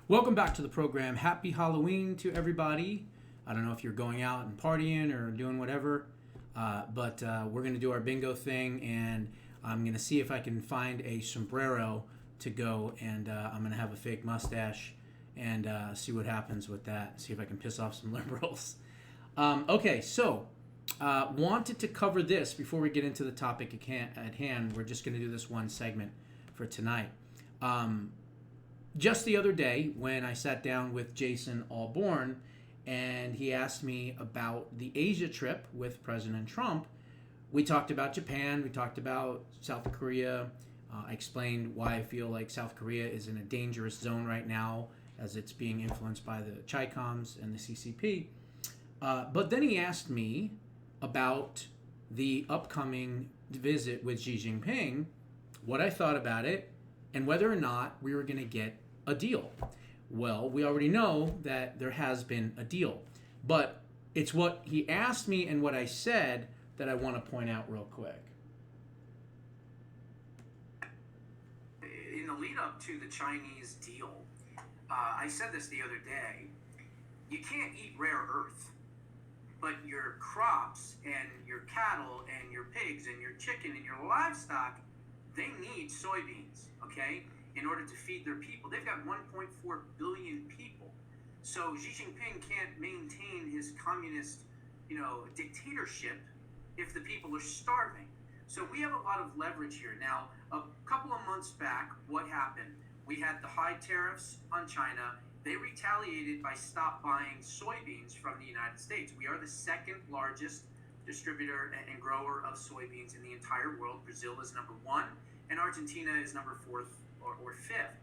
Welcome back to the program. Happy Halloween to everybody. I don't know if you're going out and partying or doing whatever, but we're going to do our bingo thing, and I'm going to see if I can find a sombrero to go, and I'm going to have a fake mustache and see what happens with that. See if I can piss off some liberals. Okay, so wanted to cover this before we get into the topic at hand. We're just going to do this one segment for tonight. Just the other day, when I sat down with Jason Alborn and he asked me about the Asia trip with President Trump, we talked about Japan, we talked about South Korea. I explained why I feel like South Korea is in a dangerous zone right now as it's being influenced by the Chi-Coms and the CCP. But then he asked me about the upcoming visit with Xi Jinping, what I thought about it, and whether or not we were going to get a deal. Well, we already know that there has been a deal, but it's what he asked me and what I said that I want to point out real quick. In the lead up to the Chinese deal, I said this the other day, you can't eat rare earth, but your crops and your cattle and your pigs and your chicken and your livestock, they need soybeans, okay, in order to feed their people. They've got 1.4 billion people. So Xi Jinping can't maintain his communist, dictatorship if the people are starving. So we have a lot of leverage here. Now, a couple of months back, what happened? We had the high tariffs on China. They retaliated by stop buying soybeans from the United States. We are the second largest distributor and grower of soybeans in the entire world. Brazil is number one, and Argentina is number fourth or fifth.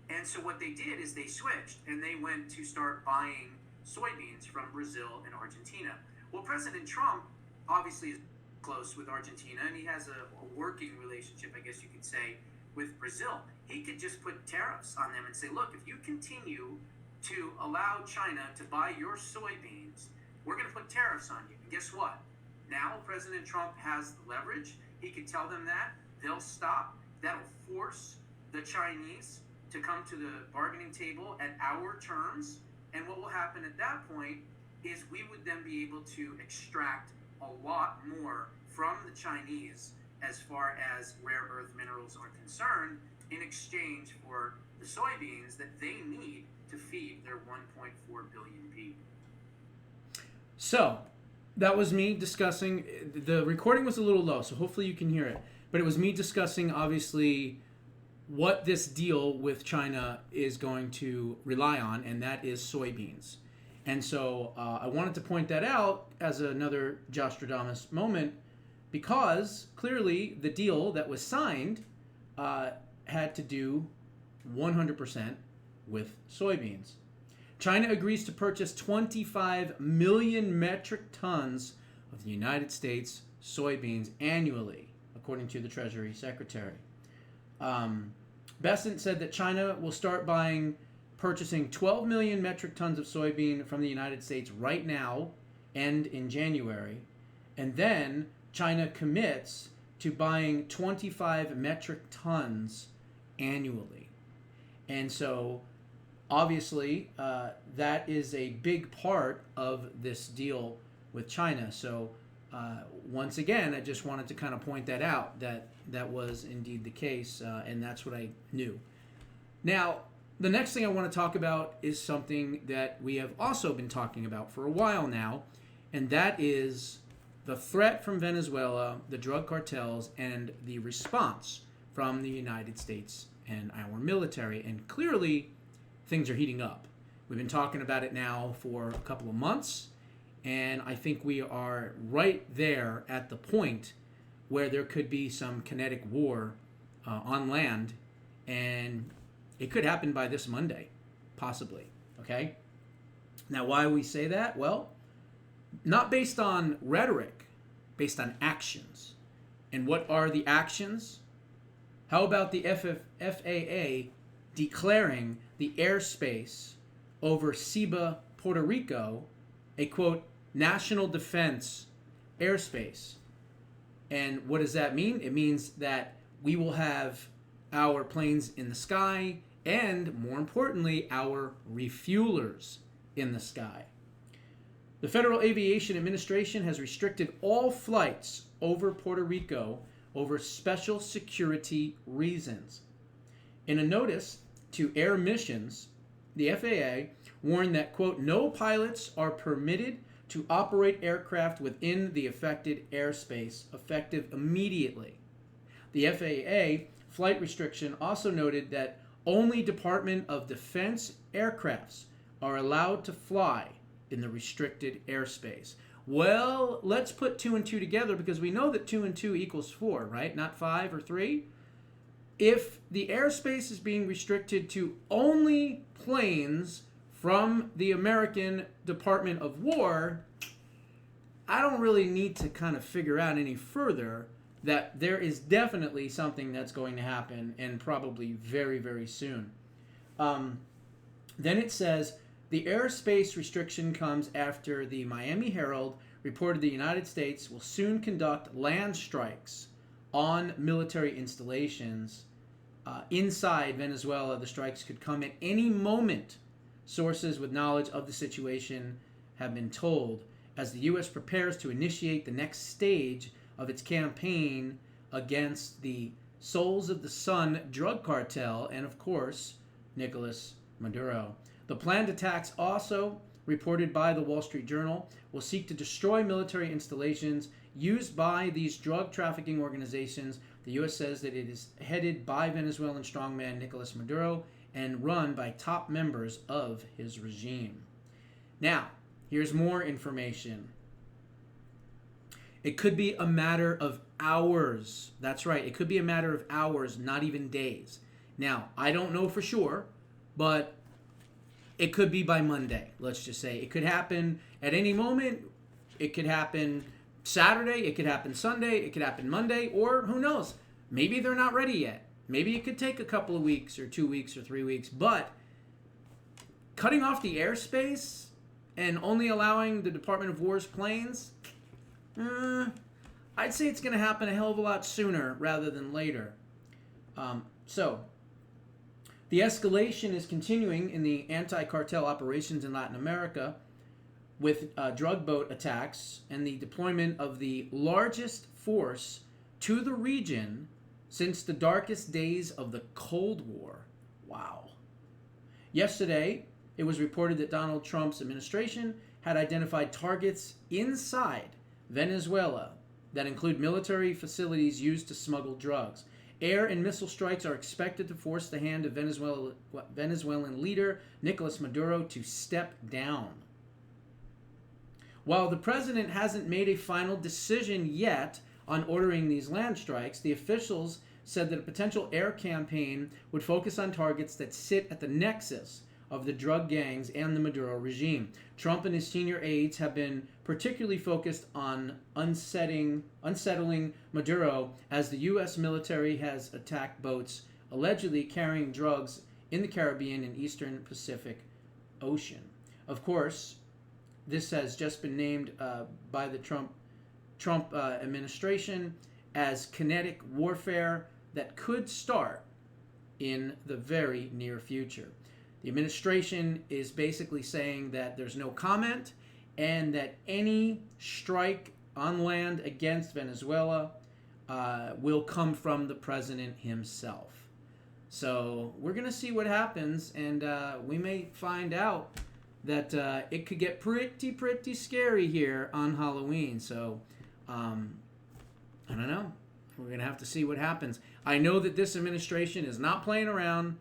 And so what they did is they switched and they went to start buying soybeans from Brazil and Argentina. Well, President Trump obviously is close with Argentina, and he has a working relationship, I guess you could say, with Brazil. He could just put tariffs on them and say, look, if you continue to allow China to buy your soybeans, we're going to put tariffs on you. And guess what? Now President Trump has the leverage. He could tell them that. They'll stop. That'll force the Chinese to come to the bargaining table at our terms. And what will happen at that point is we would then be able to extract a lot more from the Chinese as far as rare earth minerals are concerned in exchange for the soybeans that they need to feed their 1.4 billion people. So that was me discussing. The recording was a little low, so hopefully you can hear it. But it was me discussing, obviously, what this deal with China is going to rely on, and that is soybeans. And so I wanted to point that out as another Jostradamus moment, because clearly the deal that was signed had to do 100% with soybeans. China agrees to purchase 25 million metric tons of the United States soybeans annually, according to the Treasury Secretary. Besant said that China will start purchasing 12 million metric tons of soybean from the United States right now, and in January, and then China commits to buying 25 metric tons annually. And so, obviously, that is a big part of this deal with China. So, once again, I just wanted to kind of point that out, that was indeed the case, and that's what I knew. Now, the next thing I want to talk about is something that we have also been talking about for a while now, and that is the threat from Venezuela, the drug cartels, and the response from the United States and our military. And clearly, things are heating up. We've been talking about it now for a couple of months, and I think we are right there at the point where there could be some kinetic war on land, and it could happen by this Monday, possibly, okay? Now, why we say that? Well, not based on rhetoric, based on actions. And what are the actions? How about the FAA declaring the airspace over Ciba, Puerto Rico, a, quote, national defense airspace? And what does that mean? It means that we will have our planes in the sky and, more importantly, our refuelers in the sky. The Federal Aviation Administration has restricted all flights over Puerto Rico over special security reasons. In a notice to Air Missions, the FAA warned that, quote, no pilots are permitted to operate aircraft within the affected airspace, effective immediately. The FAA flight restriction also noted that only Department of Defense aircrafts are allowed to fly in the restricted airspace. Well, let's put 2 and 2 together, because we know that 2 and 2 equals 4, right? Not 5 or 3. If the airspace is being restricted to only planes from the American Department of War, I don't really need to kind of figure out any further that there is definitely something that's going to happen, and probably very, very soon. Then it says, the airspace restriction comes after the Miami Herald reported the United States will soon conduct land strikes on military installations inside Venezuela. The strikes could come at any moment. Sources with knowledge of the situation have been told, as the U.S. prepares to initiate the next stage of its campaign against the Souls of the Sun drug cartel and, of course, Nicolas Maduro. The planned attacks, also reported by the Wall Street Journal, will seek to destroy military installations used by these drug trafficking organizations. The U.S. says that it is headed by Venezuelan strongman Nicolas Maduro and run by top members of his regime. Now, here's more information. It could be a matter of hours. That's right. It could be a matter of hours, not even days. Now, I don't know for sure, but it could be by Monday, let's just say. It could happen at any moment. It could happen Saturday. It could happen Sunday. It could happen Monday. Or who knows? Maybe they're not ready yet. Maybe it could take a couple of weeks or 2 weeks or 3 weeks. But cutting off the airspace and only allowing the Department of War's planes, I'd say it's going to happen a hell of a lot sooner rather than later. So the escalation is continuing in the anti-cartel operations in Latin America with drug boat attacks and the deployment of the largest force to the region since the darkest days of the Cold War. Wow. Yesterday, it was reported that Donald Trump's administration had identified targets inside Venezuela that include military facilities used to smuggle drugs. Air and missile strikes are expected to force the hand of Venezuelan leader Nicolas Maduro to step down. While the president hasn't made a final decision yet on ordering these land strikes, the officials said that a potential air campaign would focus on targets that sit at the nexus of the drug gangs and the Maduro regime. Trump and his senior aides have been particularly focused on unsettling Maduro, as the U.S. military has attacked boats allegedly carrying drugs in the Caribbean and Eastern Pacific Ocean. Of course, this has just been named by the Trump administration as kinetic warfare that could start in the very near future. The administration is basically saying that there's no comment and that any strike on land against Venezuela will come from the president himself. So we're going to see what happens, and we may find out that it could get pretty scary here on Halloween. So I don't know. We're going to have to see what happens. I know that this administration is not playing around.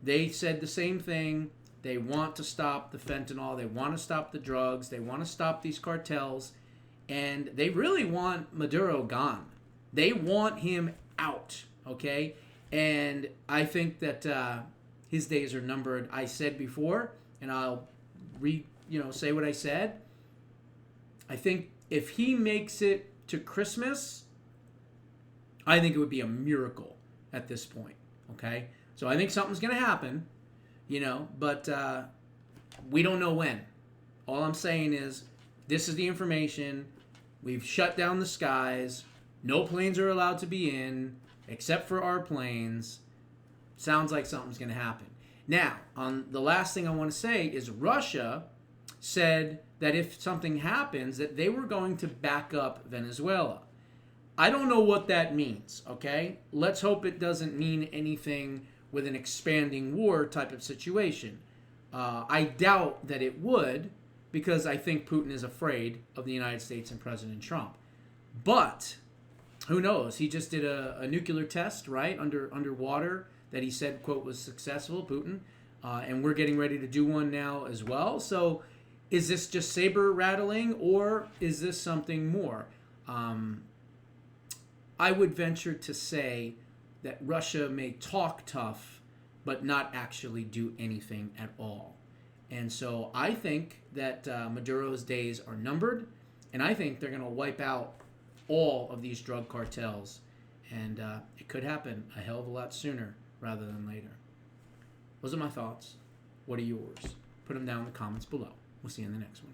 They said the same thing. They want to stop the fentanyl. They want to stop the drugs. They want to stop these cartels. And they really want Maduro gone. They want him out, okay? And I think that his days are numbered. I said before, and I'll say what I said. I think if he makes it to Christmas, I think it would be a miracle at this point, okay? So I think something's going to happen, but we don't know when. All I'm saying is this is the information. We've shut down the skies. No planes are allowed to be in except for our planes. Sounds like something's going to happen. Now, on the last thing I want to say is Russia said that if something happens, that they were going to back up Venezuela. I don't know what that means, okay? Let's hope it doesn't mean anything with an expanding war type of situation. I doubt that it would, because I think Putin is afraid of the United States and President Trump. But who knows? He just did a nuclear test, right, underwater that he said, quote, was successful, Putin. And we're getting ready to do one now as well. So is this just saber rattling, or is this something more? I would venture to say that Russia may talk tough, but not actually do anything at all. And so I think that Maduro's days are numbered, and I think they're going to wipe out all of these drug cartels. And it could happen a hell of a lot sooner rather than later. Those are my thoughts. What are yours? Put them down in the comments below. We'll see you in the next one.